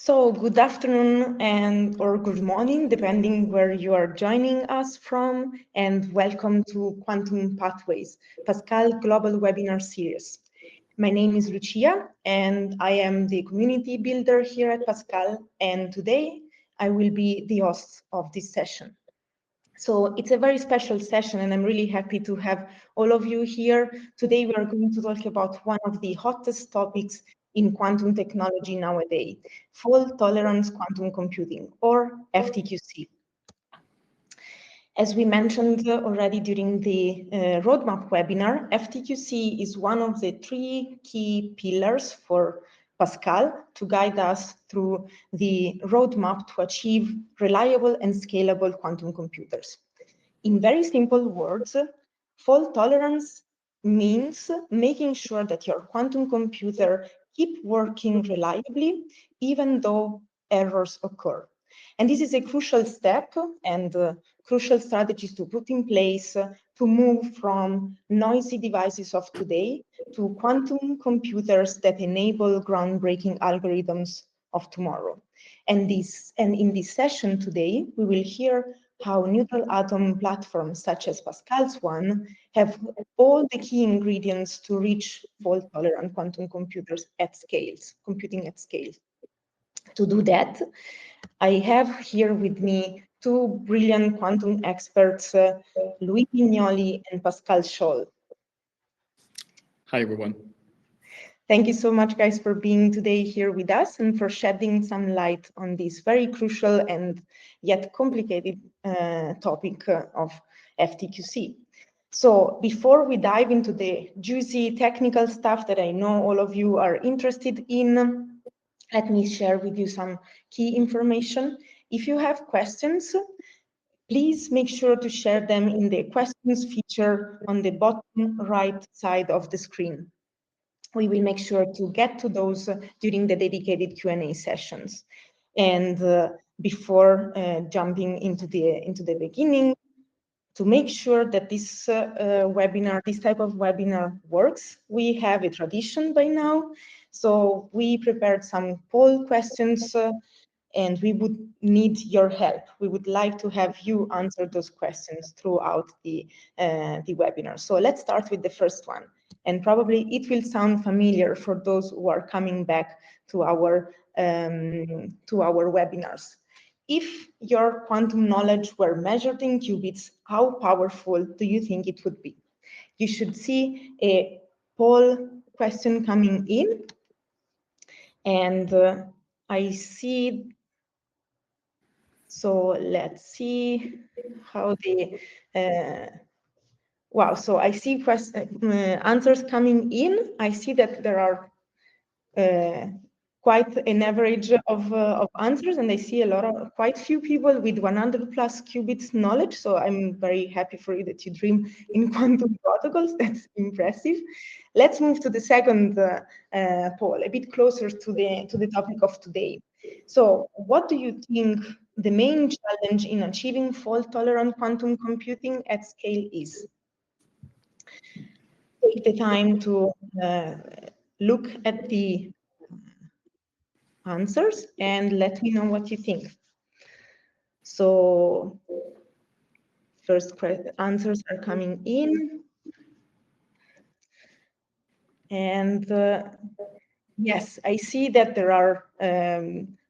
So good afternoon or good morning, depending where you are joining us from, and welcome to Quantum Pathways, Pascal Global Webinar Series. My name is Lucia, and I am the community builder here at Pascal, and today I will be the host of this session. So it's a very special session, and I'm really happy to have all of you here. Today we are going to talk about one of the hottest topics in quantum technology nowadays, fault-tolerant quantum computing, or FTQC. As we mentioned already during the roadmap webinar, FTQC is one of the three key pillars for Pascal to guide us through the roadmap to achieve reliable and scalable quantum computers. In very simple words, fault tolerance means making sure that your quantum computer keep working reliably, even though errors occur. And this is a crucial step and crucial strategies to put in place to move from noisy devices of today to quantum computers that enable groundbreaking algorithms of tomorrow. And in this session today, we will hear how neutral atom platforms such as Pascal's one have all the key ingredients to reach fault-tolerant quantum computers at scales, computing at scale. To do that, I have here with me two brilliant quantum experts, Louis Vignoli and Pascal Scholl. Hi, everyone. Thank you so much, guys, for being today here with us and for shedding some light on this very crucial and yet complicated topic of FTQC. So before we dive into the juicy technical stuff that I know all of you are interested in, let me share with you some key information. If you have questions, please make sure to share them in the questions feature on the bottom right side of the screen. We will make sure to get to those during the dedicated Q&A sessions. And before jumping into the beginning, to make sure that this webinar, this type of webinar works, we have a tradition by now. So we prepared some poll questions and we would need your help. We would like to have you answer those questions throughout the webinar. So let's start with the first one. And probably it will sound familiar for those who are coming back to our webinars. If your quantum knowledge were measured in qubits, how powerful do you think it would be? You should see a poll question coming in. And I see, so let's see how the, wow, so I see answers coming in. I see that there are quite an average of answers, and I see quite few people with 100 plus qubits knowledge. So I'm very happy for you that you dream in quantum protocols. That's impressive. Let's move to the second poll, a bit closer to the topic of today. So what do you think the main challenge in achieving fault-tolerant quantum computing at scale is? Take the time to look at the answers and let me know what you think. So first answers are coming in. And yes, I see that there are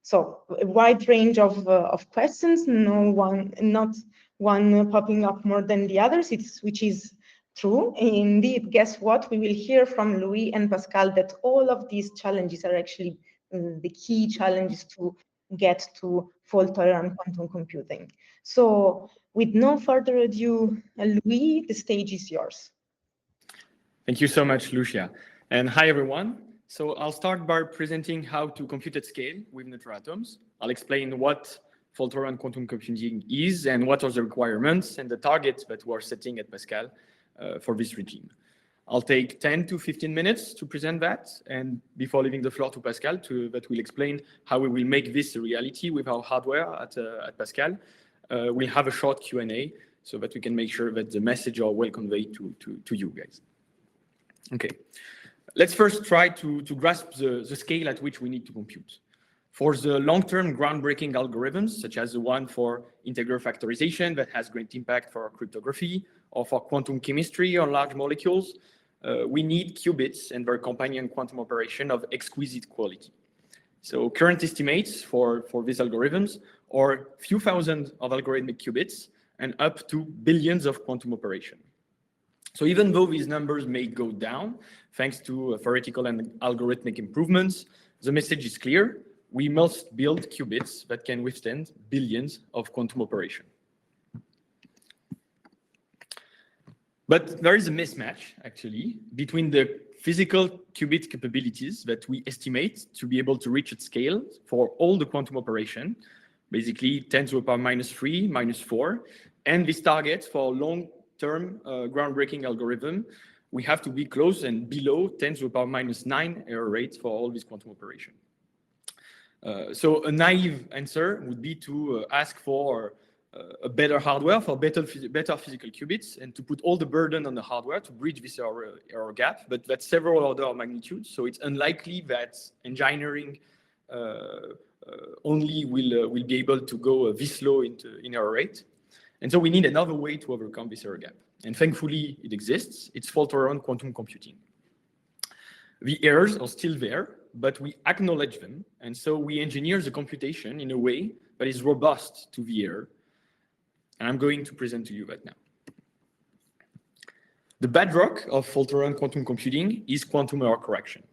so a wide range of questions, not one popping up more than the others, which is true. Indeed, guess what? We will hear from Louis and Pascal that all of these challenges are actually the key challenges to get to fault-tolerant quantum computing. So with no further ado, Louis, the stage is yours. Thank you so much, Lucia. And hi, everyone. So I'll start by presenting how to compute at scale with neutral atoms. I'll explain what fault-tolerant quantum computing is and what are the requirements and the targets that we are setting at Pascal for this regime. I'll take 10 to 15 minutes to present that. And before leaving the floor to Pascal, that will explain how we will make this a reality with our hardware at Pascal. We'll have a short Q&A so that we can make sure that the message are well conveyed to you guys. Okay, let's first try to grasp the scale at which we need to compute. For the long-term groundbreaking algorithms, such as the one for integer factorization that has great impact for cryptography, or for quantum chemistry or large molecules, we need qubits and their companion quantum operation of exquisite quality. So current estimates for these algorithms are few thousand of algorithmic qubits and up to billions of quantum operation. So even though these numbers may go down, thanks to theoretical and algorithmic improvements, the message is clear. We must build qubits that can withstand billions of quantum operation. But there is a mismatch, actually, between the physical qubit capabilities that we estimate to be able to reach at scale for all the quantum operation, basically 10 to the power -3, -4, and these targets for long-term groundbreaking algorithm, we have to be close and below 10 to the power -9 error rate for all these quantum operation. So a naive answer would be to ask for a better hardware for better physical qubits and to put all the burden on the hardware to bridge this error gap, but that's several order of magnitude. So it's unlikely that engineering only will be able to go this low in error rate. And so we need another way to overcome this error gap. And thankfully it exists. It's fault-tolerant quantum computing. The errors are still there, but we acknowledge them. And so we engineer the computation in a way that is robust to the error. And I'm going to present to you that now. The bedrock of fault-tolerant quantum computing is quantum error correction.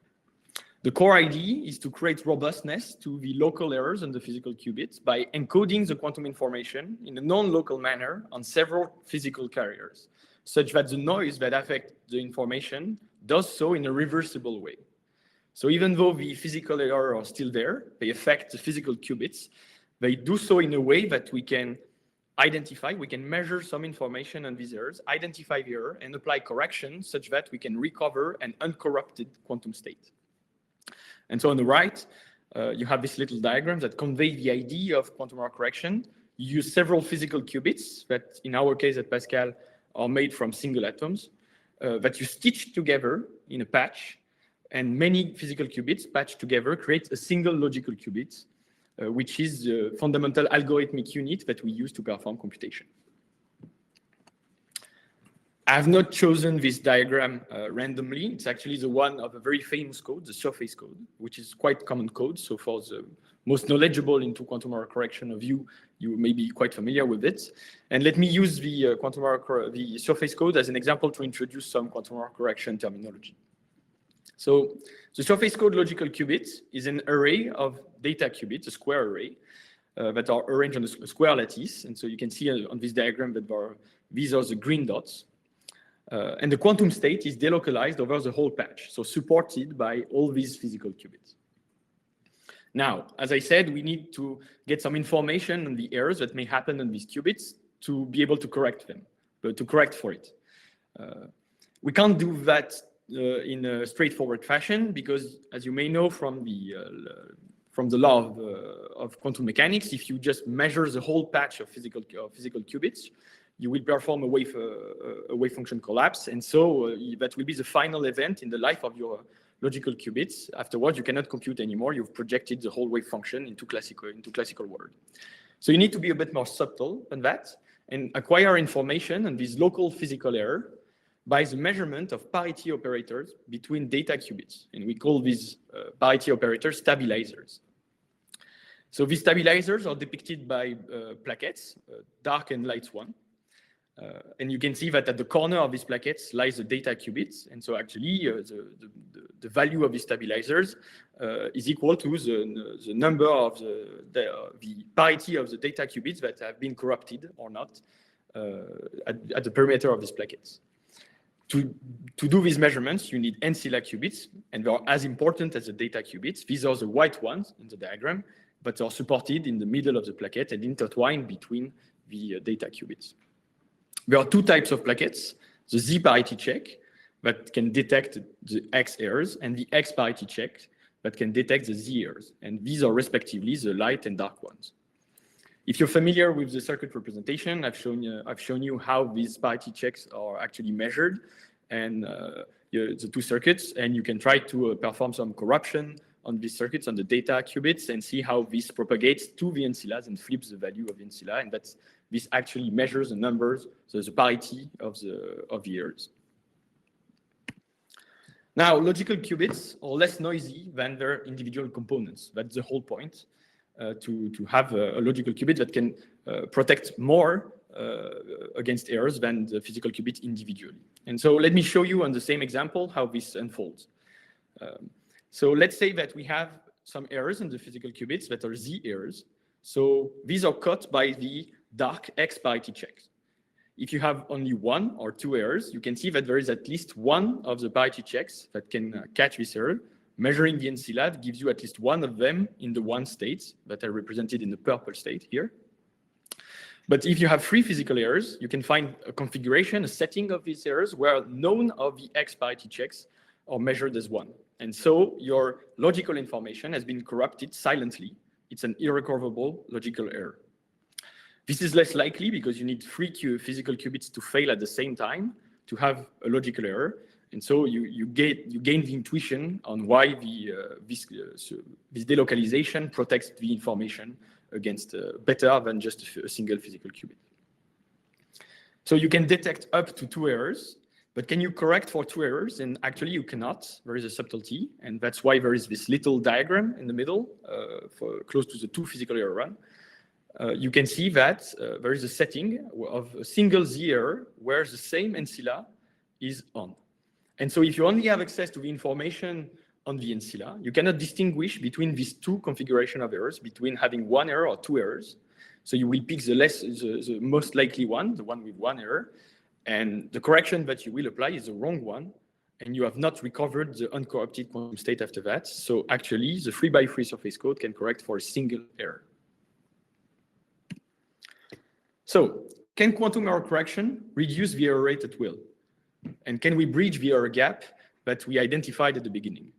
The core idea is to create robustness to the local errors on the physical qubits by encoding the quantum information in a non-local manner on several physical carriers, such that the noise that affects the information does so in a reversible way. So even though the physical errors are still there, they affect the physical qubits, they do so in a way that we can identify, we can measure some information on these errors, identify the error, and apply correction such that we can recover an uncorrupted quantum state. And so on the right, you have this little diagram that convey the idea of quantum error correction. You use several physical qubits that, in our case at Pascal, are made from single atoms that you stitch together in a patch, and many physical qubits patched together create a single logical qubit, which is the fundamental algorithmic unit that we use to perform computation. I have not chosen this diagram randomly. It's actually the one of a very famous code, the surface code, which is quite common code. So for the most knowledgeable into quantum error correction of you, you may be quite familiar with it. And let me use the the surface code as an example to introduce some quantum error correction terminology. So the surface code logical qubit is an array of data qubits, a square array, that are arranged on a square lattice. And so you can see on this diagram that these are the green dots. And the quantum state is delocalized over the whole patch, so supported by all these physical qubits. Now, as I said, we need to get some information on the errors that may happen on these qubits to be able to correct them, to correct for it. We can't do that in a straightforward fashion because, as you may know from the law of quantum mechanics, if you just measure the whole patch of physical qubits, you will perform a wave function collapse, and so that will be the final event in the life of your logical qubits. Afterwards, you cannot compute anymore. You've projected the whole wave function into classical world. So you need to be a bit more subtle than that and acquire information on this local physical error by the measurement of parity operators between data qubits. And we call these parity operators stabilizers. So these stabilizers are depicted by plaquettes, dark and light one. And you can see that at the corner of these plaquettes lies the data qubits. And so actually the value of these stabilizers is equal to the number of the parity of the data qubits that have been corrupted or not at the perimeter of these plaquettes. To do these measurements, you need ancilla qubits, and they are as important as the data qubits. These are the white ones in the diagram, but are supported in the middle of the plaquette and intertwined between the data qubits. There are two types of plaquettes, the Z parity check that can detect the X errors and the X parity check that can detect the Z errors. And these are respectively the light and dark ones. If you're familiar with the circuit representation, I've shown you how these parity checks are actually measured and the two circuits, and you can try to perform some corruption on these circuits, on the data qubits, and see how this propagates to the ancillas and flips the value of the ancilla, and that's this actually measures the numbers, so the parity of the errors. Now, logical qubits are less noisy than their individual components. That's the whole point, to have a logical qubit that can protect more against errors than the physical qubit individually. And so let me show you on the same example how this unfolds. So let's say that we have some errors in the physical qubits that are Z errors. So these are caught by the dark X parity checks. If you have only one or two errors, you can see that there is at least one of the parity checks that can catch this error. Measuring the ancilla gives you at least one of them in the one state that are represented in the purple state here. But if you have three physical errors, you can find a configuration, a setting of these errors where none of the X parity checks are measured as one. And so your logical information has been corrupted silently. It's an irrecoverable logical error. This is less likely because you need three physical qubits to fail at the same time to have a logical error. And so you gain the intuition on why this delocalization protects the information against better than just a single physical qubit. So you can detect up to two errors, but can you correct for two errors? And actually you cannot. There is a subtlety, and that's why there is this little diagram in the middle for close to the two physical error run. You can see that there is a setting of a single Z error where the same ancilla is on. And so if you only have access to the information on the ancilla, you cannot distinguish between these two configuration of errors, between having one error or two errors. So you will pick the most likely one, the one with one error, and the correction that you will apply is the wrong one, and you have not recovered the uncorrupted quantum state after that. So actually, the 3x3 surface code can correct for a single error. So can quantum error correction reduce the error rate at will? And can we bridge the error gap that we identified at the beginning?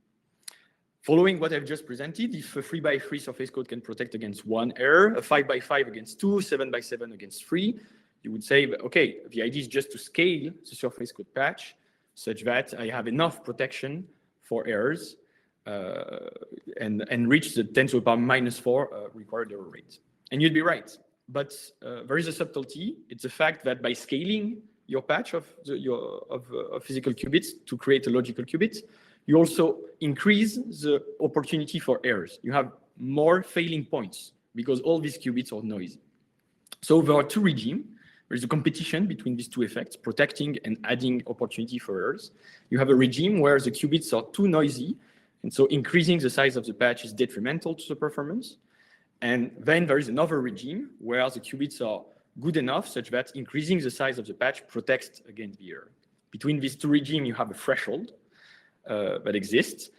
Following what I've just presented, if a 3x3 surface code can protect against one error, a 5x5 against two, 7x7 against three, you would say, okay, the idea is just to scale the surface code patch such that I have enough protection for errors and reach the 10 to the power -4 required error rate. And you'd be right. But there is a subtlety. It's the fact that by scaling your patch of physical qubits to create a logical qubit, you also increase the opportunity for errors. You have more failing points because all these qubits are noisy. So there are two regimes. There is a competition between these two effects, protecting and adding opportunity for errors. You have a regime where the qubits are too noisy, and so increasing the size of the patch is detrimental to the performance. And then there is another regime where the qubits are good enough such that increasing the size of the patch protects against the error. Between these two regimes, you have a threshold that exists.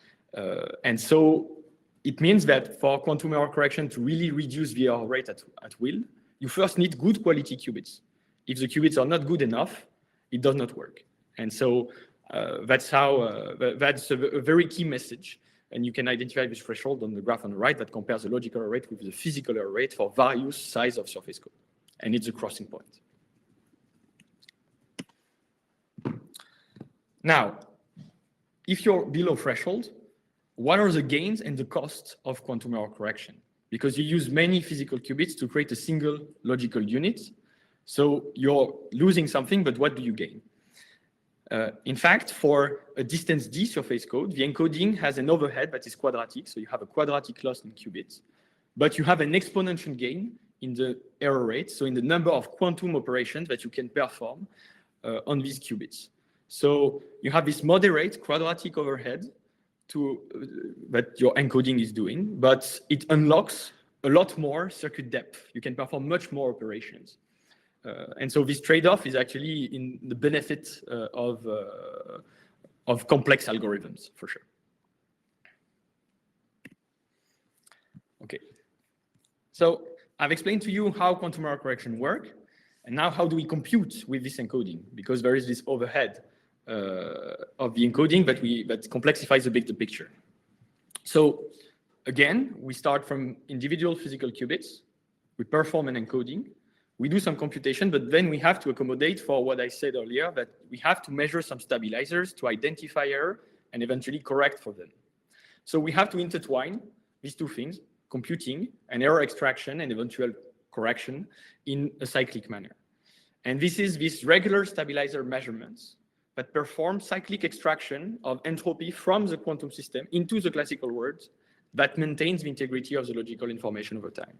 And so it means that for quantum error correction to really reduce the error rate at will, you first need good quality qubits. If the qubits are not good enough, it does not work. And so that's a very key message. And you can identify this threshold on the graph on the right that compares the logical error rate with the physical error rate for various size of surface code. And it's a crossing point. Now, if you're below threshold, what are the gains and the costs of quantum error correction? Because you use many physical qubits to create a single logical unit. So you're losing something, but what do you gain? In fact, for a distance D surface code, the encoding has an overhead that is quadratic. So you have a quadratic loss in qubits, but you have an exponential gain in the error rate. So in the number of quantum operations that you can perform on these qubits. So you have this moderate quadratic overhead that your encoding is doing, but it unlocks a lot more circuit depth. You can perform much more operations. And so this trade-off is actually in the benefit of complex algorithms, for sure. Okay. So I've explained to you how quantum error correction works, and now how do we compute with this encoding? Because there is this overhead of the encoding that complexifies a bit the picture. So again, we start from individual physical qubits. We perform an encoding. We do some computation, but then we have to accommodate for what I said earlier, that we have to measure some stabilizers to identify error and eventually correct for them. So we have to intertwine these two things, computing and error extraction and eventual correction in a cyclic manner. And this is these regular stabilizer measurements that perform cyclic extraction of entropy from the quantum system into the classical world that maintains the integrity of the logical information over time.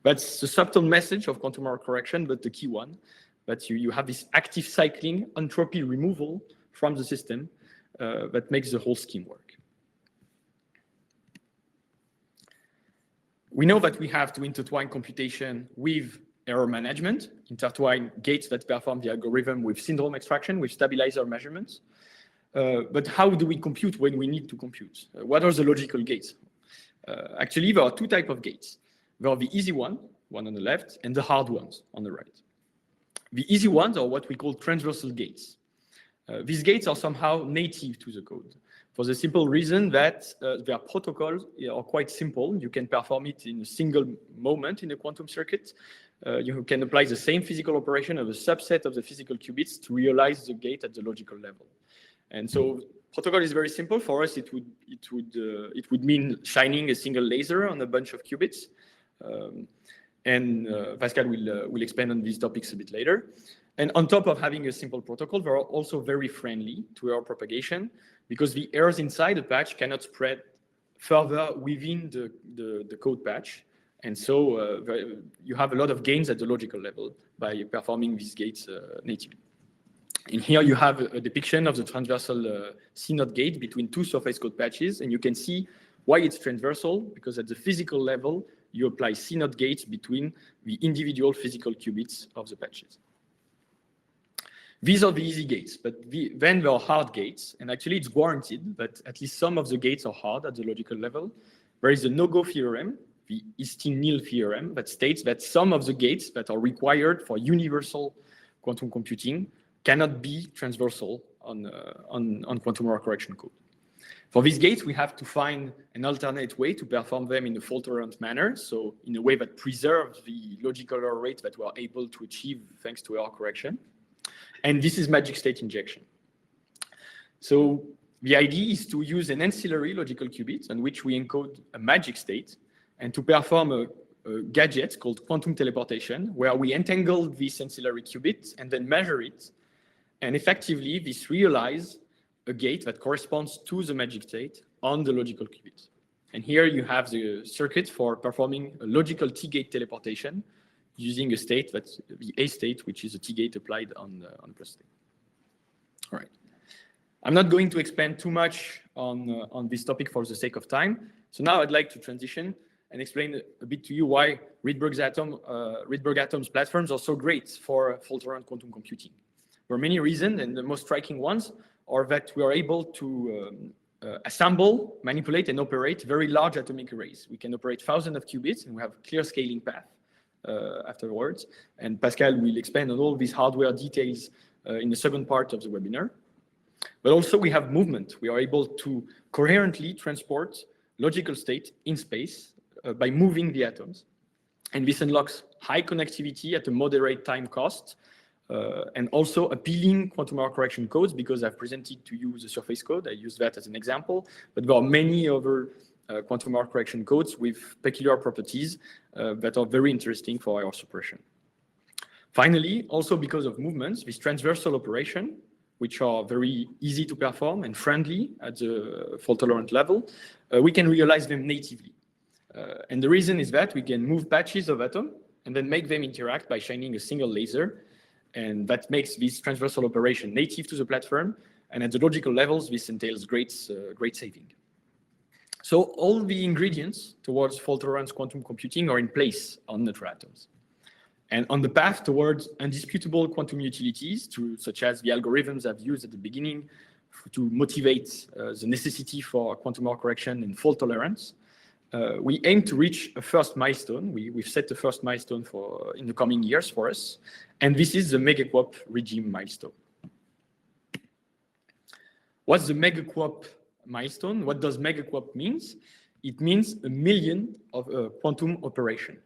That's the subtle message of quantum error correction, but the key one, that you have this active cycling entropy removal from the system that makes the whole scheme work. We know that we have to intertwine computation with error management, intertwine gates that perform the algorithm with syndrome extraction, with stabilizer measurements. But how do we compute when we need to compute? What are the logical gates? Actually, there are two types of gates. There are the easy one on the left, and the hard ones on the right. The easy ones are what we call transversal gates. These gates are somehow native to the code, for the simple reason that their protocols are quite simple. You can perform it in a single moment in a quantum circuit. You can apply the same physical operation of a subset of the physical qubits to realize the gate at the logical level. And so protocol is very simple. For us, it would mean shining a single laser on a bunch of qubits. Pascal will expand on these topics a bit later. And on top of having a simple protocol, they are also very friendly to error propagation because the errors inside the patch cannot spread further within the code patch. And so you have a lot of gains at the logical level by performing these gates natively. And here you have a depiction of the transversal C0 gate between two surface code patches. And you can see why it's transversal, because at the physical level, you apply C0 gates between the individual physical qubits of the patches. These are the easy gates, but then there are hard gates, and actually it's warranted that at least some of the gates are hard at the logical level. There is a no-go theorem, the Eastin-Neal theorem, that states that some of the gates that are required for universal quantum computing cannot be transversal on quantum error correction code. For these gates, we have to find an alternate way to perform them in a fault-tolerant manner, so in a way that preserves the logical error rate that we are able to achieve thanks to error correction. And this is magic state injection. So the idea is to use an ancillary logical qubit on which we encode a magic state and to perform a gadget called quantum teleportation, where we entangle this ancillary qubit and then measure it. And effectively, this realizes a gate that corresponds to the magic state on the logical qubit. And here you have the circuit for performing a logical T-gate teleportation using a state that's the A state, which is a T-gate applied on the plus state. All right. I'm not going to expand too much on this topic for the sake of time. So now I'd like to transition and explain a bit to you why Rydberg Atom's platforms are so great for fault-tolerant quantum computing. There are many reasons, and the most striking ones are that we are able to assemble, manipulate, and operate very large atomic arrays. We can operate thousands of qubits, and we have a clear scaling path afterwards. And Pascal will expand on all these hardware details in the second part of the webinar. But also we have movement. We are able to coherently transport logical state in space by moving the atoms. And this unlocks high connectivity at a moderate time cost, and also appealing quantum error correction codes, because I've presented to you the surface code. I use that as an example, but there are many other quantum error correction codes with peculiar properties that are very interesting for error suppression. Finally, also because of movements, this transversal operation, which are very easy to perform and friendly at the fault-tolerant level, we can realize them natively. And the reason is that we can move patches of atom and then make them interact by shining a single laser. And that makes this transversal operation native to the platform. And at the logical levels, this entails great saving. So all the ingredients towards fault-tolerant quantum computing are in place on neutral atoms. And on the path towards undisputable quantum utilities, such as the algorithms I've used at the beginning to motivate the necessity for quantum error correction and fault tolerance, we aim to reach a first milestone. We've set the first milestone in the coming years for us, and this is the megaquop regime milestone. What's the megaquop milestone? What does megaquop means? It means 1 million of quantum operation.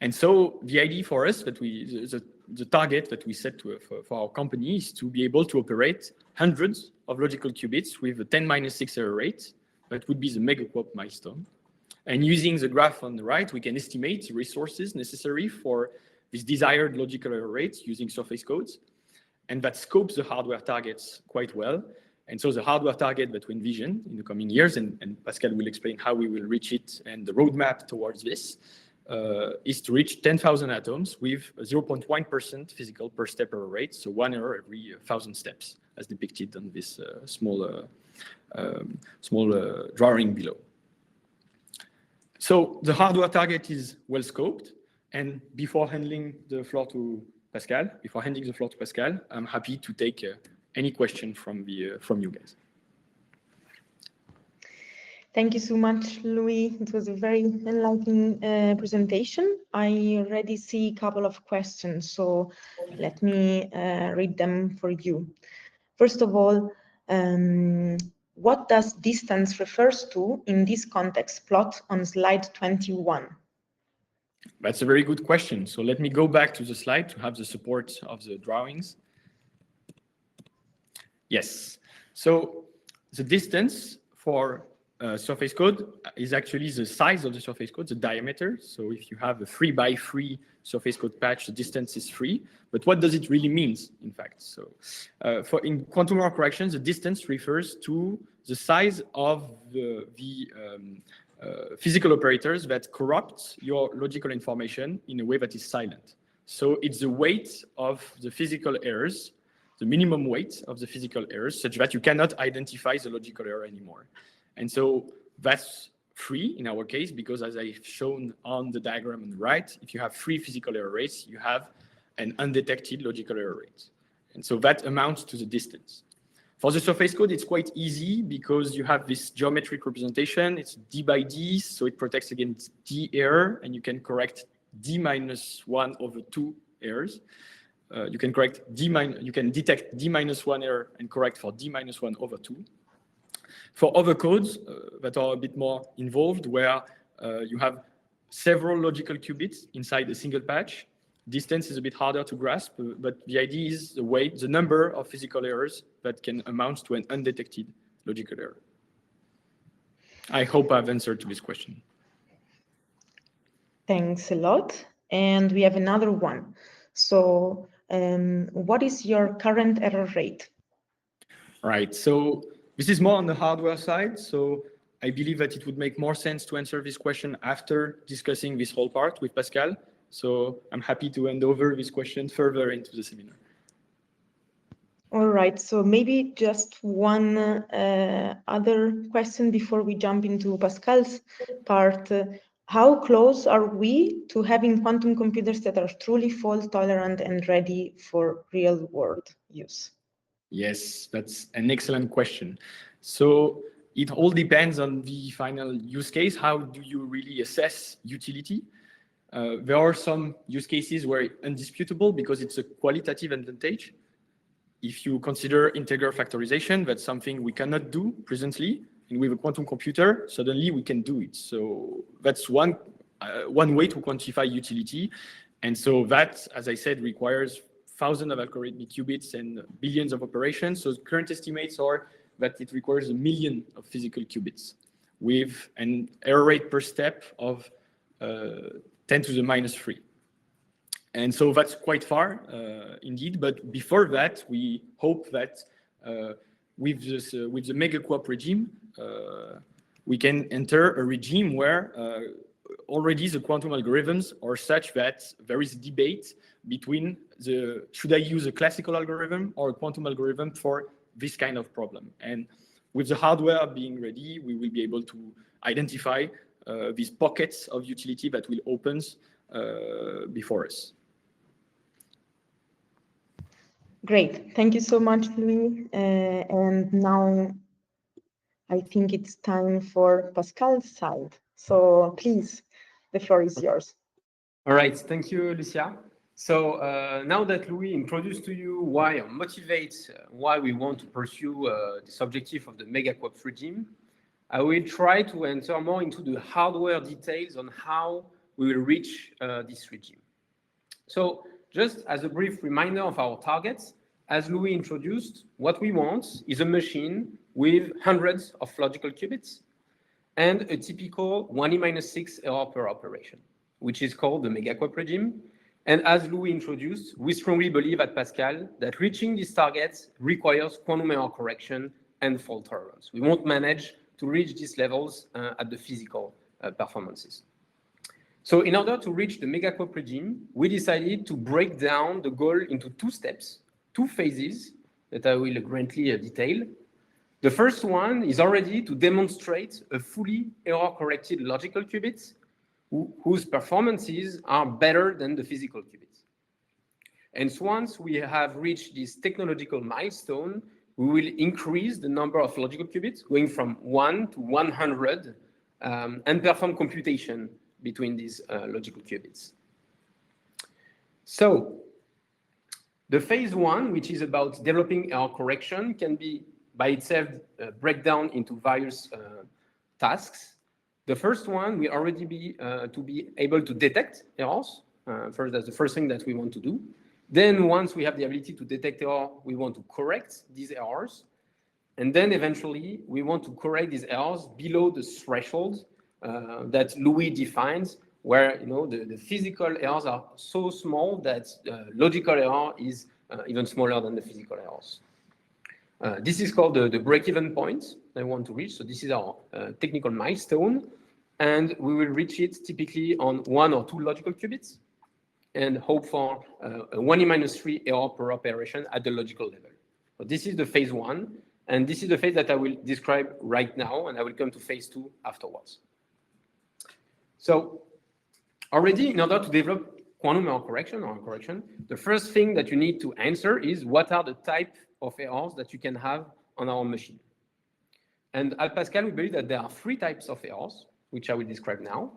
And so the idea for us that the target that we set for our company is to be able to operate hundreds of logical qubits with a 10⁻⁶ error rate that would be the megaquop milestone. And using the graph on the right, we can estimate the resources necessary for this desired logical error rate using surface codes. And that scopes the hardware targets quite well. And so the hardware target that we envision in the coming years, and Pascal will explain how we will reach it and the roadmap towards this, is to reach 10,000 atoms with a 0.1% physical per step error rate, so 1 error every 1,000 steps, as depicted on this small drawing below. So the hardware target is well scoped, and before handing the floor to Pascal, I'm happy to take any question from you guys. Thank you so much, Louis. It was a very enlightening presentation. I already see a couple of questions, so let me read them for you. First of all, what does distance refers to in this context plot on slide 21? That's a very good question. So let me go back to the slide to have the support of the drawings. Yes. So the distance for surface code is actually the size of the surface code, the diameter. So if you have a 3x3 surface code patch, the distance is 3. But what does it really mean, in fact? So in quantum error correction, the distance refers to the size of the physical operators that corrupt your logical information in a way that is silent. So it's the weight of the physical errors, the minimum weight of the physical errors, such that you cannot identify the logical error anymore. And so that's 3 in our case, because as I've shown on the diagram on the right, if you have 3 physical error rates, you have an undetected logical error rate. And so that amounts to the distance. For the surface code, it's quite easy because you have this geometric representation. It's d by d, so it protects against d error, and you can correct d minus 1 over 2 errors. You can detect d minus 1 error and correct for d minus 1 over 2. For other codes that are a bit more involved, where you have several logical qubits inside a single patch, distance is a bit harder to grasp, but the idea is the number of physical errors that can amount to an undetected logical error. I hope I've answered to this question. Thanks a lot. And we have another one. So what is your current error rate? Right. So this is more on the hardware side. So I believe that it would make more sense to answer this question after discussing this whole part with Pascal. So I'm happy to hand over this question further into the seminar. All right, so maybe just one other question before we jump into Pascal's part. How close are we to having quantum computers that are truly fault tolerant and ready for real world use? Yes, that's an excellent question. So it all depends on the final use case. How do you really assess utility? There are some use cases where it's indisputable because it's a qualitative advantage. If you consider integer factorization, that's something we cannot do presently. And with a quantum computer, suddenly we can do it. So that's one way to quantify utility. And so that, as I said, requires thousands of algorithmic qubits and billions of operations. So current estimates are that it requires 1 million of physical qubits with an error rate per step of 10 to the minus 3. And so that's quite far, indeed. But before that, we hope that with the megaquop regime, we can enter a regime where already the quantum algorithms are such that there is a debate between should I use a classical algorithm or a quantum algorithm for this kind of problem. And with the hardware being ready, we will be able to identify these pockets of utility that will open before us. Great, thank you so much, Louis. And now I think it's time for Pascal's side. So please, the floor is yours. All right, thank you, Lucia. So now that Louis introduced to you why or motivates why we want to pursue this objective of the megaquops regime, I will try to enter more into the hardware details on how we will reach this regime. So just as a brief reminder of our targets, as Louis introduced, what we want is a machine with hundreds of logical qubits and a typical 1e-6 error per operation, which is called the megaquop regime. And as Louis introduced, we strongly believe at Pascal that reaching these targets requires quantum error correction and fault tolerance. We won't manage to reach these levels at the physical performances. So in order to reach the megaquop regime, we decided to break down the goal into 2 steps, 2 phases that I will greatly detail. The first one is already to demonstrate a fully error-corrected logical qubit whose performances are better than the physical qubits. And so once we have reached this technological milestone, we will increase the number of logical qubits, going from 1 to 100, and perform computation between these logical qubits. So the phase 1, which is about developing error correction, can be by itself breakdown into various tasks. The first one will already be to be able to detect errors. First, that's the first thing that we want to do. Then once we have the ability to detect error, we want to correct these errors. And then eventually, we want to correct these errors below the threshold that Louis defines, where the physical errors are so small that logical error is even smaller than the physical errors. This is called the break-even point I want to reach. So this is our technical milestone. And we will reach it typically on 1 or 2 logical qubits and hope for a 1e-3 error per operation at the logical level. So this is the phase 1. And this is the phase that I will describe right now. And I will come to phase 2 afterwards. So already, in order to develop quantum error correction, the first thing that you need to answer is what are the type of errors that you can have on our machine. And at Pascal, we believe that there are 3 types of errors, which I will describe now.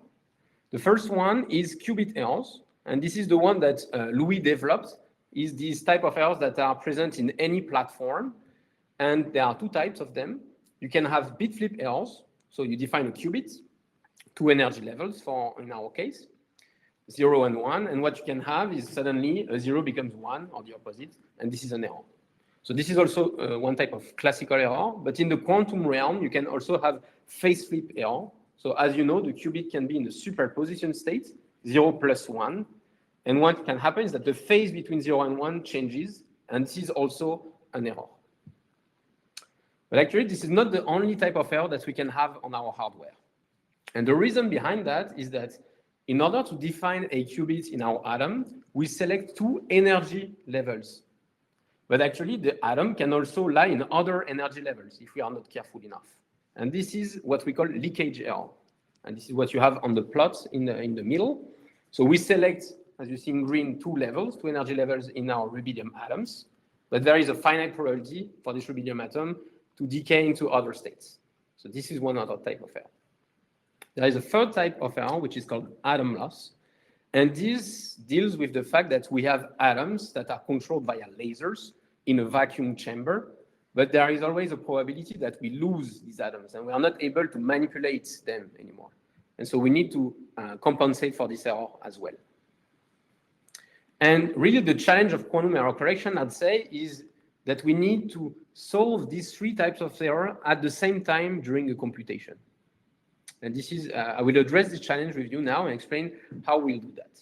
The first one is qubit errors, and this is the one that Louis developed, is these type of errors that are present in any platform, and there are 2 types of them. You can have bit flip errors, so you define a qubit, 2 energy levels in our case, 0 and 1, and what you can have is suddenly a 0 becomes 1, or the opposite, and this is an error. So this is also one type of classical error, but in the quantum realm, you can also have phase flip error. So as you know, the qubit can be in the superposition state, 0 plus 1, and what can happen is that the phase between 0 and 1 changes, and this is also an error. But actually, this is not the only type of error that we can have on our hardware. And the reason behind that is that in order to define a qubit in our atom, we select 2 energy levels. But actually, the atom can also lie in other energy levels if we are not careful enough. And this is what we call leakage error. And this is what you have on the plot in the middle. So we select, as you see in green, 2 levels, 2 energy levels in our rubidium atoms. But there is a finite probability for this rubidium atom to decay into other states. So this is one other type of error. There is a third type of error, which is called atom loss. And this deals with the fact that we have atoms that are controlled via lasers in a vacuum chamber, but there is always a probability that we lose these atoms and we are not able to manipulate them anymore. And so we need to compensate for this error as well. And really the challenge of quantum error correction, I'd say, is that we need to solve these 3 types of error at the same time during a computation. And this is, I will address this challenge with you now and explain how we'll do that.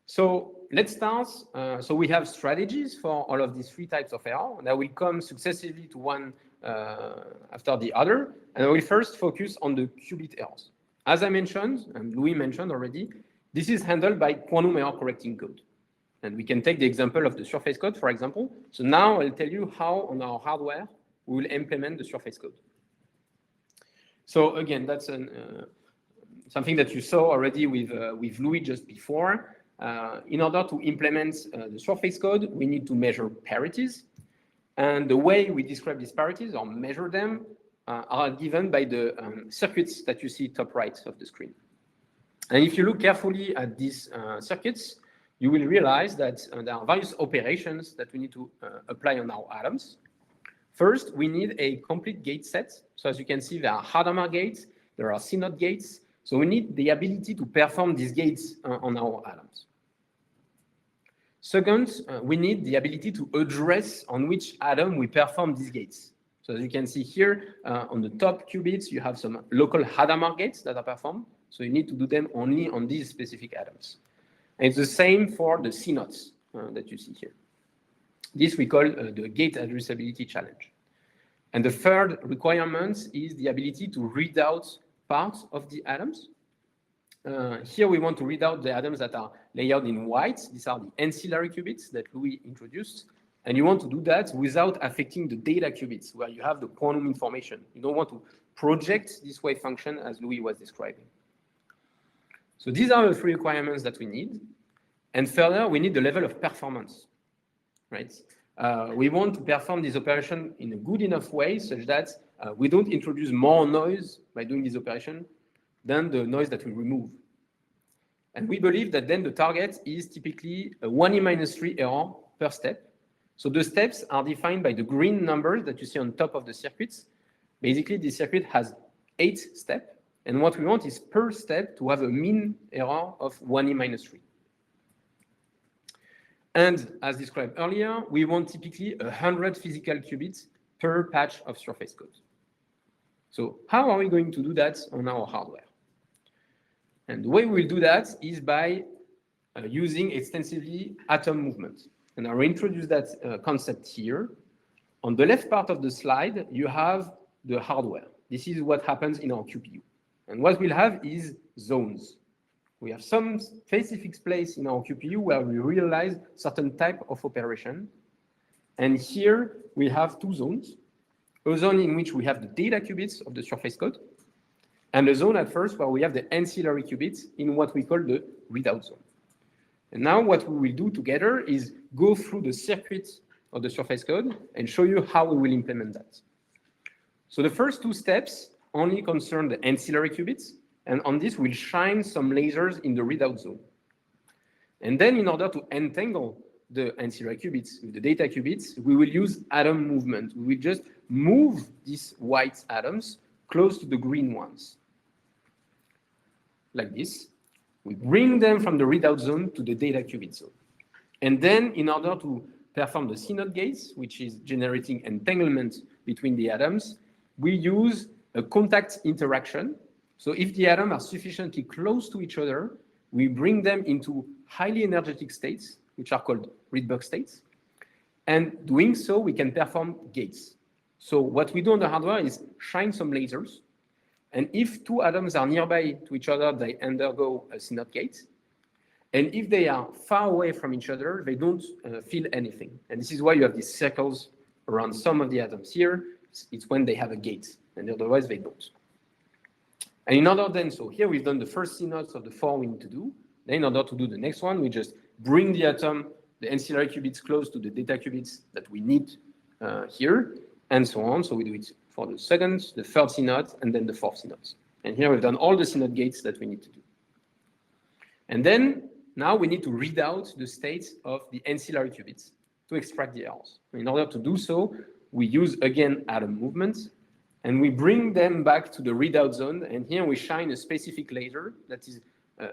So let's start. So we have strategies for all of these 3 types of error, and I will come successively to one after the other. And I will first focus on the qubit errors. As I mentioned, and Louis mentioned already, this is handled by quantum error correcting code. And we can take the example of the surface code, for example. So now I'll tell you how on our hardware we will implement the surface code. So again, that's something that you saw already with Louis just before. In order to implement the surface code, we need to measure parities. And the way we describe these parities or measure them are given by the circuits that you see top right of the screen. And if you look carefully at these circuits, you will realize that there are various operations that we need to apply on our atoms. First, we need a complete gate set. So as you can see, there are Hadamard gates, there are CNOT gates. So we need the ability to perform these gates on our atoms. Second, we need the ability to address on which atom we perform these gates. So as you can see here, on the top qubits, you have some local Hadamard gates that are performed. So you need to do them only on these specific atoms. And it's the same for the CNOTs that you see here. This we call the gate addressability challenge. And the third requirement is the ability to read out parts of the atoms. Here we want to read out the atoms that are layered in white. These are the ancillary qubits that Louis introduced. And you want to do that without affecting the data qubits, where you have the quantum information. You don't want to project this wave function as Louis was describing. So these are the three requirements that we need. And further, we need the level of performance, right? We want to perform this operation in a good enough way such that we don't introduce more noise by doing this operation than the noise that we remove. And we believe that then the target is typically a 1e-3 error per step. So the steps are defined by the green numbers that you see on top of the circuits. Basically, the circuit has 8 steps. And what we want is per step to have a mean error of 1e-3. And as described earlier, we want typically 100 physical qubits per patch of surface code. So how are we going to do that on our hardware? And the way we'll do that is by using extensively atom movement. And I'll introduce that concept here. On the left part of the slide, you have the hardware. This is what happens in our QPU. And what we'll have is zones. We have some specific place in our QPU where we realize certain type of operation. And here we have 2 zones. A zone in which we have the data qubits of the surface code, and a zone at first where we have the ancillary qubits in what we call the readout zone. And now what we will do together is go through the circuit of the surface code and show you how we will implement that. So the first 2 steps only concern the ancillary qubits, and on this we'll shine some lasers in the readout zone. And then in order to entangle the ancillary qubits with the data qubits, we will use atom movement. We will just move these white atoms close to the green ones. Like this. We bring them from the readout zone to the data qubit zone. And then in order to perform the CNOT gates, which is generating entanglement between the atoms, we use a contact interaction. So if the atoms are sufficiently close to each other, we bring them into highly energetic states, which are called Rydberg states. And doing so, we can perform gates. So what we do on the hardware is shine some lasers. And if 2 atoms are nearby to each other, they undergo a CNOT gate. And if they are far away from each other, they don't feel anything. And this is why you have these circles around some of the atoms here. It's when they have a gate, and otherwise they don't. And in order then, so here we've done the first CNOTs of the 4 we need to do. Then in order to do the next one, we just bring the atom, the ancillary qubits close to the data qubits that we need here, and so on. So we do it for the second, the third CNOT, and then the 4th CNOT. And here we've done all the CNOT gates that we need to do. And then now we need to read out the states of the ancillary qubits to extract the errors. In order to do so, we use again atom movement, and we bring them back to the readout zone. And here we shine a specific laser that is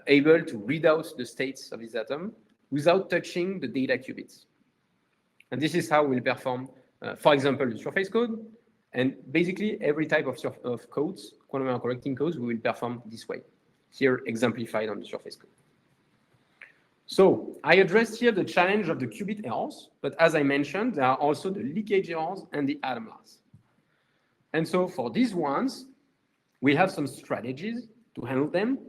able to read out the states of this atom without touching the data qubits. And this is how we'll perform, for example, the surface code. And basically, every type of codes, quantum error correcting codes, we will perform this way, here exemplified on the surface code. So I addressed here the challenge of the qubit errors, but as I mentioned, there are also the leakage errors and the atom loss. And so for these ones, we have some strategies to handle them.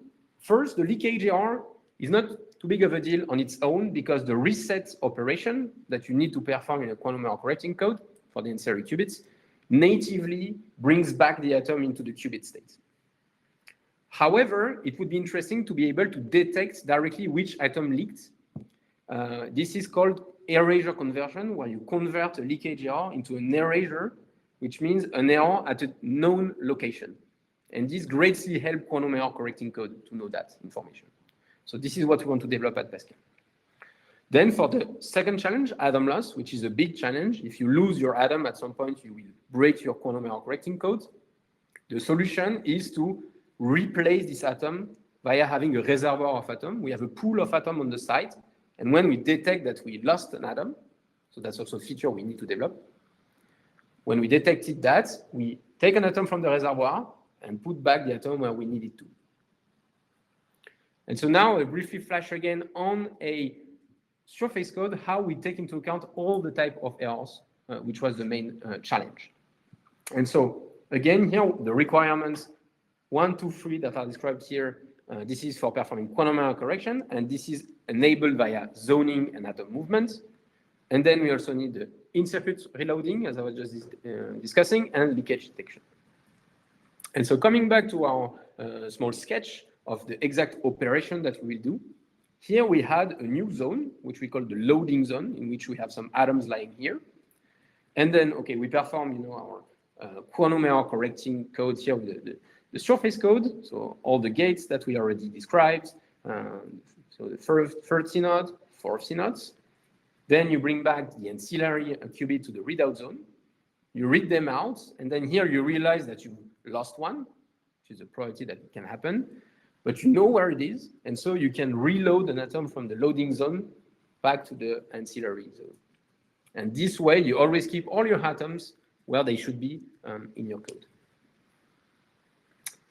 First, the leakage error is not too big of a deal on its own because the reset operation that you need to perform in a quantum error correcting code for the ancillary qubits natively brings back the atom into the qubit state. However, it would be interesting to be able to detect directly which atom leaked. This is called erasure conversion, where you convert a leakage error into an erasure, which means an error at a known location. And this greatly helps quantum error correcting code to know that information. So this is what we want to develop at Pascal. Then for the second challenge, atom loss, which is a big challenge. If you lose your atom at some point, you will break your quantum error correcting code. The solution is to replace this atom via having a reservoir of atom. We have a pool of atom on the side. And when we detect that we lost an atom, so that's also a feature we need to develop, when we detected that, we take an atom from the reservoir and put back the atom where we need it to. And so now I briefly flash again on a surface code how we take into account all the type of errors, which was the main challenge. And so again, here the requirements 1, 2, 3 that are described here. This is for performing quantum error correction, and this is enabled via zoning and atom movement. And then we also need the in-circuit reloading, as I was just discussing, and leakage detection. And so coming back to our small sketch of the exact operation that we will do, here we had a new zone, which we call the loading zone, in which we have some atoms lying here. And then, okay, we perform, our quantum error correcting code here with the surface code, so all the gates that we already described, so the third CNOD, fourth CNODs. Then you bring back the ancillary qubit to the readout zone. You read them out, and then here you realize that you lost one, which is a probability that can happen, but you know where it is, and so you can reload an atom from the loading zone back to the ancillary zone. And this way, you always keep all your atoms where they should be in your code.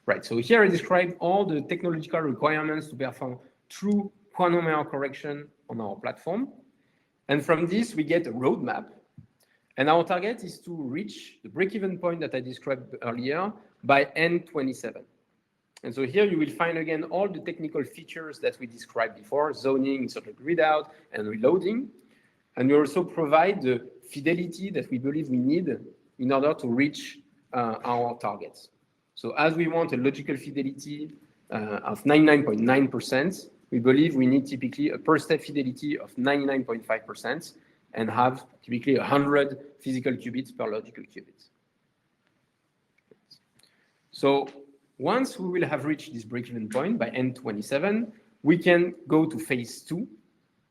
Right, so here I describe all the technological requirements to perform true quantum error correction on our platform. And from this, we get a roadmap. And our target is to reach the break-even point that I described earlier by N27. And so here you will find again all the technical features that we described before, zoning, sort of readout, and reloading. And we also provide the fidelity that we believe we need in order to reach our targets. So as we want a logical fidelity of 99.9%, we believe we need typically a per-step fidelity of 99.5% and have typically 100 physical qubits per logical qubit. So once we will have reached this break-even point by N27, we can go to phase 2,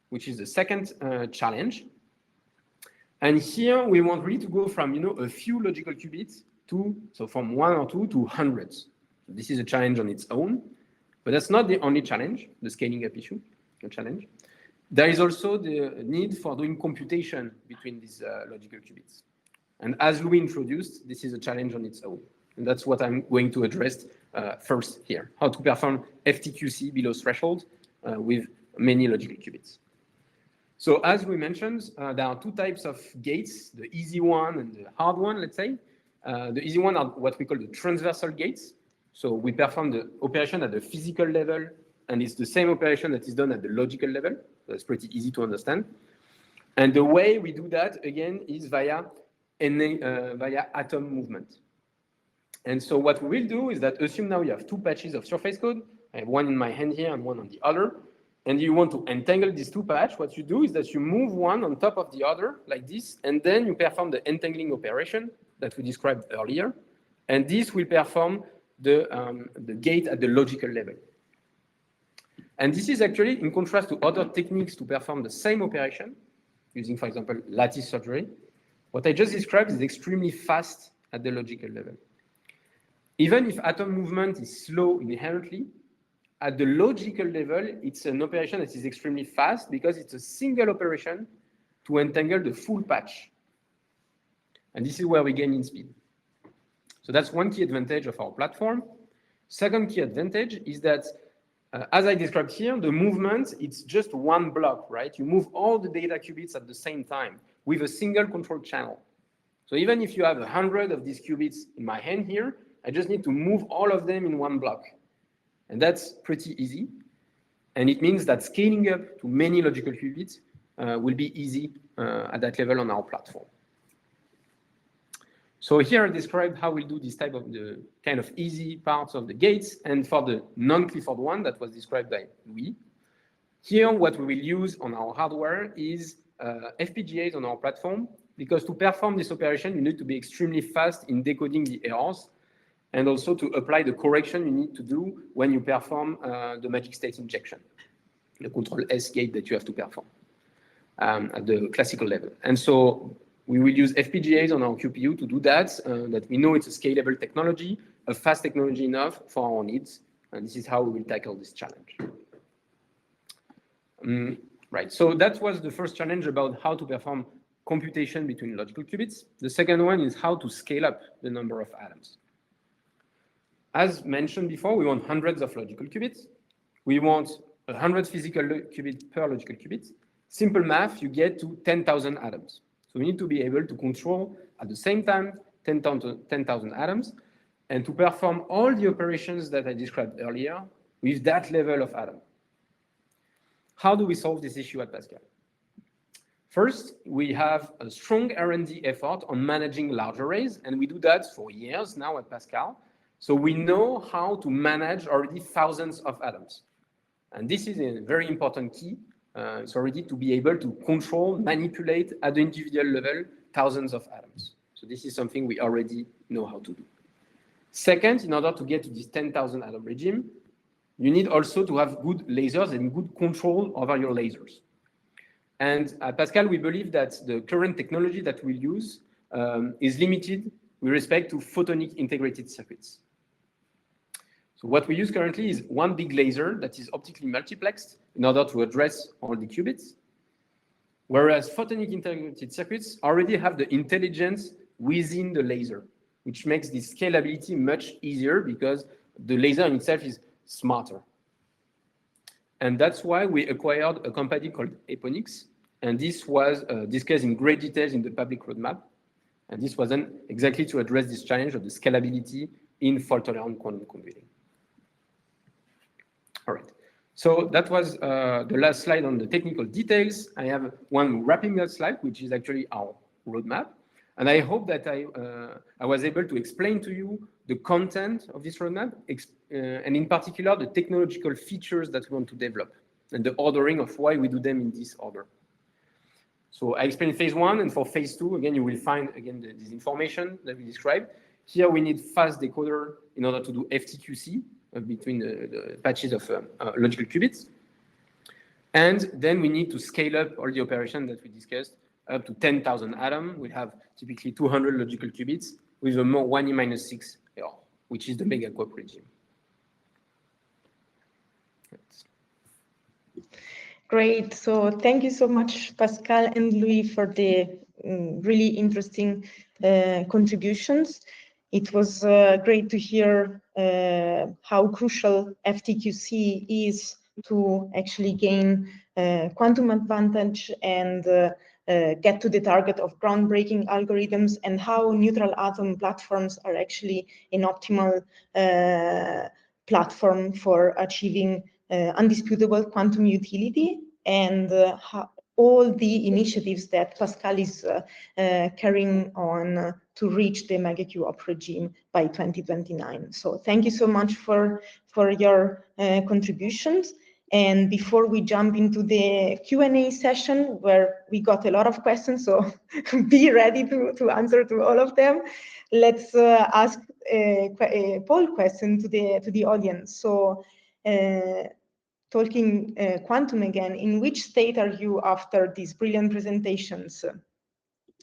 which is the second challenge. And here we want really to go from a few logical qubits from 1 or 2 to hundreds. So this is a challenge on its own, but that's not the only challenge, the scaling up issue, the challenge. There is also the need for doing computation between these logical qubits. And as Louis introduced, this is a challenge on its own. And that's what I'm going to address first here, how to perform FTQC below threshold with many logical qubits. So as we mentioned, there are two types of gates, the easy one and the hard one, let's say. The easy one are what we call the transversal gates. So we perform the operation at the physical level, and it's the same operation that is done at the logical level. So it's pretty easy to understand. And the way we do that, again, is via atom movement. And so what we will do is that assume now you have two patches of surface code. I have one in my hand here and one on the other. And you want to entangle these two patches. What you do is that you move one on top of the other like this, and then you perform the entangling operation that we described earlier. And this will perform the gate at the logical level. And this is actually in contrast to other techniques to perform the same operation, using, for example, lattice surgery. What I just described is extremely fast at the logical level. Even if atom movement is slow inherently, at the logical level, it's an operation that is extremely fast because it's a single operation to entangle the full patch. And this is where we gain in speed. So that's one key advantage of our platform. Second key advantage is that, as I described here, the movement, it's just one block, right? You move all the data qubits at the same time with a single control channel. So even if you have 100 of these qubits in my hand here, I just need to move all of them in one block. And that's pretty easy. And it means that scaling up to many logical qubits will be easy at that level on our platform. So here I described how we'll do this type of the kind of easy parts of the gates. And for the non-Clifford one that was described by Louis, here what we will use on our hardware is FPGAs on our platform, because to perform this operation, you need to be extremely fast in decoding the errors, and also to apply the correction you need to do when you perform the magic state injection, the control S gate that you have to perform at the classical level. And so we will use FPGAs on our QPU to do that, that we know it's a scalable technology, a fast technology enough for our needs. And this is how we will tackle this challenge. Right, so that was the first challenge about how to perform computation between logical qubits. The second one is how to scale up the number of atoms. As mentioned before, we want hundreds of logical qubits. We want 100 physical qubits per logical qubit. Simple math, you get to 10,000 atoms. So we need to be able to control at the same time 10,000 atoms and to perform all the operations that I described earlier with that level of atom. How do we solve this issue at Pascal? First, we have a strong R&D effort on managing large arrays, and we do that for years now at Pascal. So we know how to manage already thousands of atoms. And this is a very important key. It's already to be able to control, manipulate at the individual level thousands of atoms. So this is something we already know how to do. Second, in order to get to this 10,000 atom regime, you need also to have good lasers and good control over your lasers. And at Pascal, we believe that the current technology that we use is limited with respect to photonic integrated circuits. So what we use currently is one big laser that is optically multiplexed in order to address all the qubits, whereas photonic integrated circuits already have the intelligence within the laser, which makes the scalability much easier because the laser in itself is smarter. And that's why we acquired a company called Eponix, and this was discussed in great details in the public roadmap. And this was done exactly to address this challenge of the scalability in fault-tolerant quantum computing. All right, so that was the last slide on the technical details. I have one wrapping up slide, which is actually our roadmap. And I hope that I was able to explain to you the content of this roadmap, and in particular, the technological features that we want to develop and the ordering of why we do them in this order. So I explained phase one, and for phase two, again, you will find, again, this information that we described. Here we need fast decoder in order to do FTQC between the patches of logical qubits. And then we need to scale up all the operation that we discussed up to 10,000 atoms. We have typically 200 logical qubits with a more 1e-6 error, which is the megaquop regime. Great. So thank you so much, Pascal and Louis, for the really interesting contributions. It was great to hear how crucial FTQC is to actually gain quantum advantage and get to the target of groundbreaking algorithms, and how neutral atom platforms are actually an optimal platform for achieving undisputable quantum utility, and how all the initiatives that Pascal is carrying on to reach the megaquop regime by 2029. So thank you so much for your contributions. And before we jump into the Q&A session, where we got a lot of questions, so be ready to answer to all of them, let's ask a poll question to the audience. So talking quantum again, in which state are you after these brilliant presentations?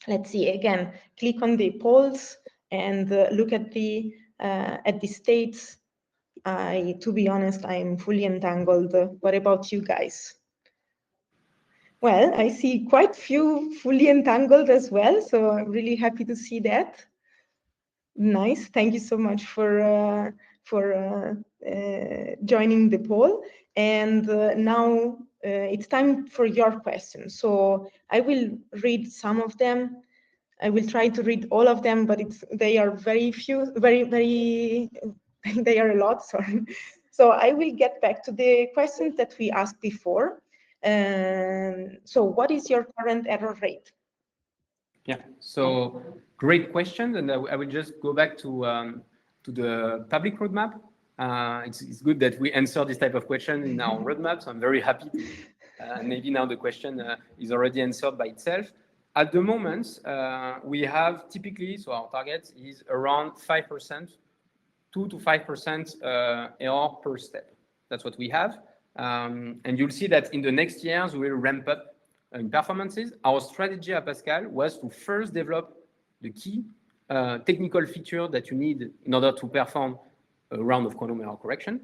Let's see, again, click on the polls and look at the states. To be honest, I'm fully entangled. What about you guys? Well, I see quite few fully entangled as well, so I'm really happy to see that. Nice, thank you so much for joining the poll. And now it's time for your questions. So I will read some of them. I will try to read all of them, but they are very few, they are a lot, sorry. So I will get back to the questions that we asked before. So what is your current error rate? Yeah, so great question. And I will just go back to the public roadmap. It's good that we answer this type of question in our roadmap. So I'm very happy. Maybe now the question is already answered by itself. At the moment, we have typically, so our target is around 5%, 2 to 5% error per step. That's what we have. And you'll see that in the next years, we will ramp up in performances. Our strategy at Pascal was to first develop the key technical feature that you need in order to perform a round of quantum error correction,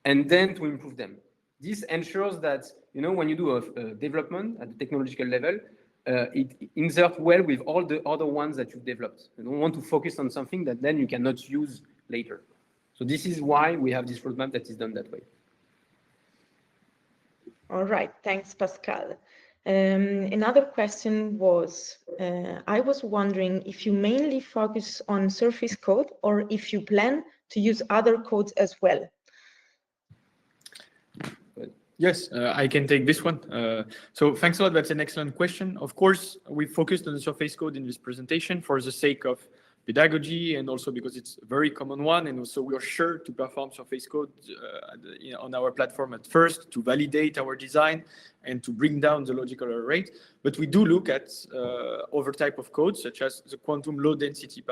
and then to improve them. This ensures that, you know, when you do a development at the technological level, it inserts well with all the other ones that you've developed. You don't want to focus on something that then you cannot use later. So this is why we have this roadmap that is done that way. All right, thanks, Pascal. Another question was, I was wondering if you mainly focus on surface code or if you plan to use other codes as well. Yes, I can take this one. So thanks a lot. That's an excellent question. Of course, we focused on the surface code in this presentation for the sake of pedagogy and also because it's a very common one. And also we are sure to perform surface code on our platform at first to validate our design and to bring down the logical error rate. But we do look at other type of codes such as the quantum low density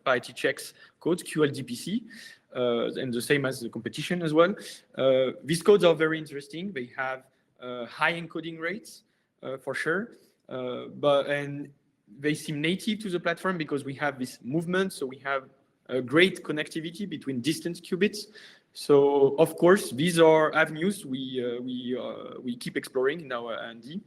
parity checks codes, QLDPC. And the same as the competition as well. These codes are very interesting. They have high encoding rates for sure, and they seem native to the platform because we have this movement. So we have a great connectivity between distant qubits. So of course, these are avenues we keep exploring in our R&D.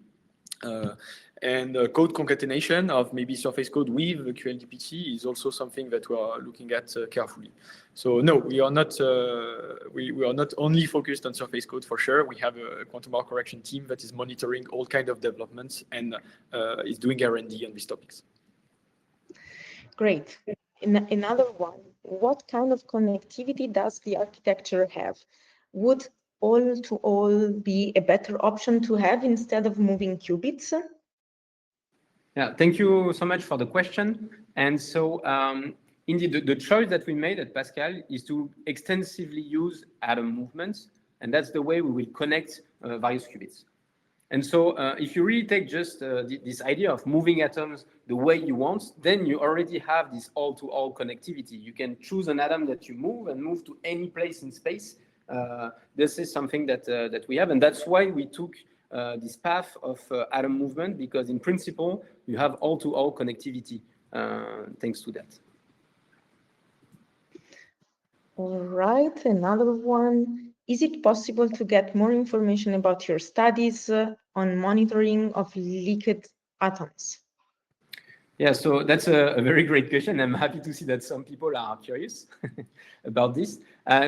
And code concatenation of maybe surface code with the QLDPC is also something that we are looking at carefully. So no, we are not only focused on surface code for sure. We have a quantum error correction team that is monitoring all kinds of developments and is doing R&D on these topics. Great. Another one, what kind of connectivity does the architecture have? Would all-to-all be a better option to have instead of moving qubits? Yeah, thank you so much for the question. And so indeed, the choice that we made at Pascal is to extensively use atom movements, and that's the way we will connect various qubits. And so if you really take just this idea of moving atoms the way you want, then you already have this all-to-all connectivity. You can choose an atom that you move and move to any place in space. This is something that we have, and that's why we took this path of atom movement, because in principle, you have all-to-all connectivity thanks to that. All right, another one. Is it possible to get more information about your studies on monitoring of liquid atoms? Yeah, so that's a very great question. I'm happy to see that some people are curious about this.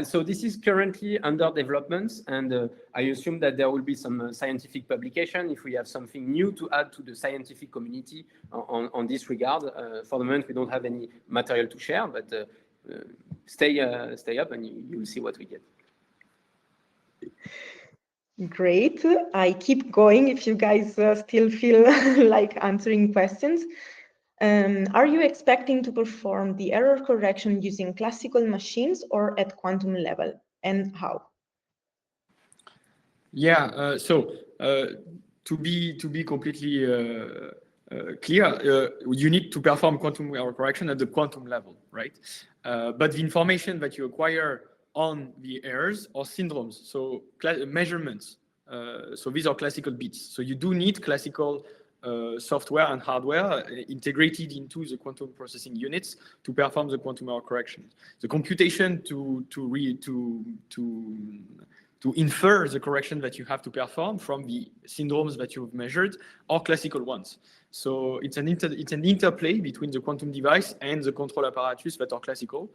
So this is currently under development, and I assume that there will be some scientific publication if we have something new to add to the scientific community on this regard. For the moment, we don't have any material to share, but stay up and you will see what we get. Great. I keep going if you guys still feel like answering questions. Are you expecting to perform the error correction using classical machines or at quantum level, and how? Yeah, so to be completely clear, you need to perform quantum error correction at the quantum level, right? But the information that you acquire on the errors are syndromes, so measurements. So these are classical bits. So you do need classical software and hardware integrated into the quantum processing units to perform the quantum error correction. The computation to infer the correction that you have to perform from the syndromes that you've measured are classical ones. So it's an interplay between the quantum device and the control apparatus that are classical.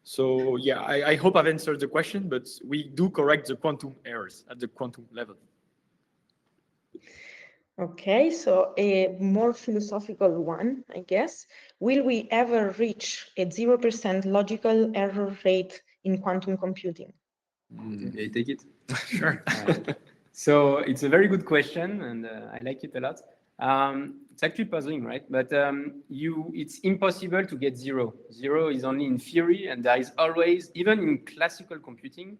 So yeah, I hope I've answered the question, but we do correct the quantum errors at the quantum level. Okay, so a more philosophical one, I guess. Will we ever reach a 0% logical error rate in quantum computing? Okay, take it. Sure. So it's a very good question, and I like it a lot. It's actually puzzling, right? But it's impossible to get zero. Zero is only in theory, and there is always, even in classical computing,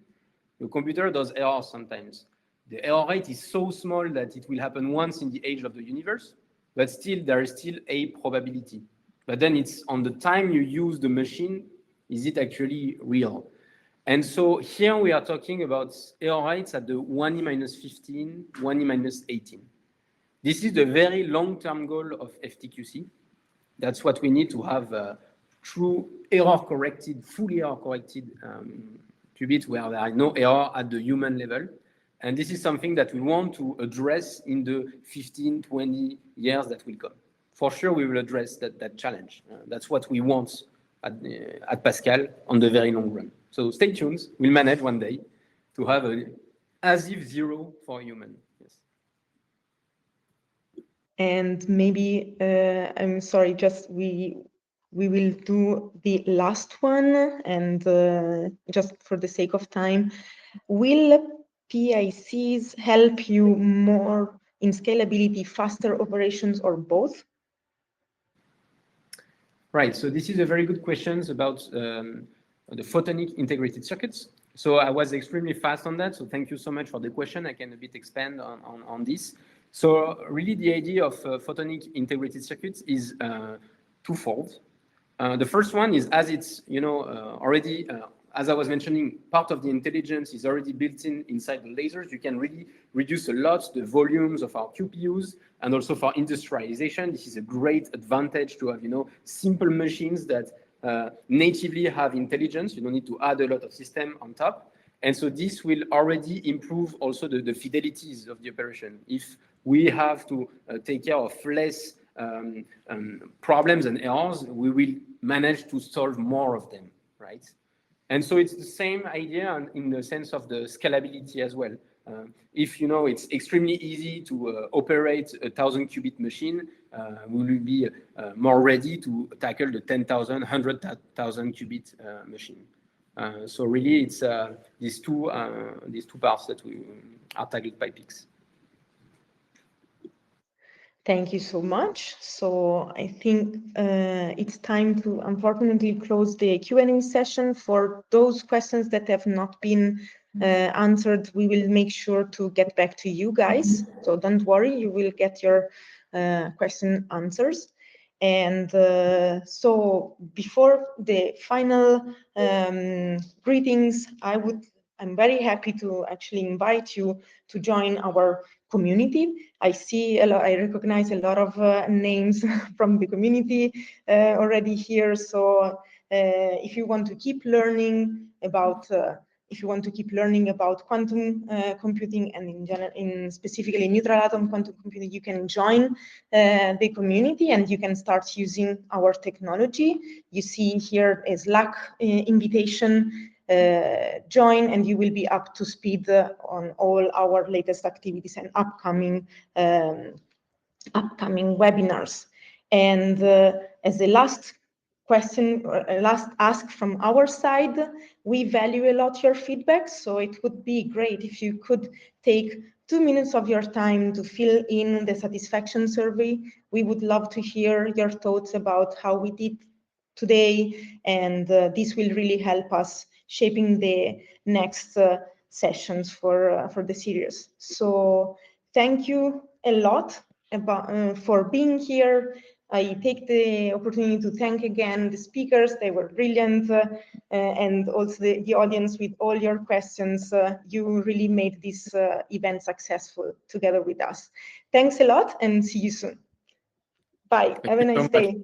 the computer does errors sometimes. The error rate is so small that it will happen once in the age of the universe, but still there is still a probability. But then it's on the time you use the machine, is it actually real? And so here we are talking about error rates at the 1e minus 15, 1e minus 18. This is the very long-term goal of FTQC. That's what we need to have true error-corrected, fully error-corrected qubits where there are no error at the human level. And this is something that we want to address in the 15, 20 years that will come. For sure, we will address that challenge. That's what we want at Pascal on the very long run. So stay tuned. We'll manage one day to have a as if zero for human. Yes. And maybe, I'm sorry, just we will do the last one, and just for the sake of time, will PICs help you more in scalability, faster operations, or both? Right, so this is a very good question about the photonic integrated circuits. So I was extremely fast on that, so thank you so much for the question. I can a bit expand on this. So really the idea of photonic integrated circuits is twofold. The first one is, as it's already, as I was mentioning, part of the intelligence is already built inside the lasers. You can really reduce a lot the volumes of our QPUs, and also for industrialization, this is a great advantage to have simple machines that natively have intelligence. You don't need to add a lot of system on top. And so this will already improve also the fidelities of the operation. If we have to take care of less problems and errors, we will manage to solve more of them, right? And so it's the same idea in the sense of the scalability as well. If it's extremely easy to operate a 1,000-qubit machine, we will be more ready to tackle the 10,000, 100,000 qubit machine. So really, it's these two parts that we are tackled by PICs. Thank you so much. So I think it's time to unfortunately close the Q&A session. For those questions that have not been answered, we will make sure to get back to you guys. So don't worry, you will get your question answers. And so before the final greetings, I'm very happy to actually invite you to join our community. I recognize a lot of names from the community already here. So if you want to keep learning about quantum computing, and in general, specifically neutral atom quantum computing, you can join the community and you can start using our technology. You see here a Slack invitation. Join and you will be up to speed on all our latest activities and upcoming webinars. And as a last question, or a last ask from our side, we value a lot your feedback, so it would be great if you could take 2 minutes of your time to fill in the satisfaction survey. We would love to hear your thoughts about how we did today, and this will really help us shaping the next sessions for the series. So thank you a lot for being here. I take the opportunity to thank again the speakers. They were brilliant, and also the audience with all your questions. You really made this event successful together with us. Thanks a lot and see you soon. Bye. Have a nice day.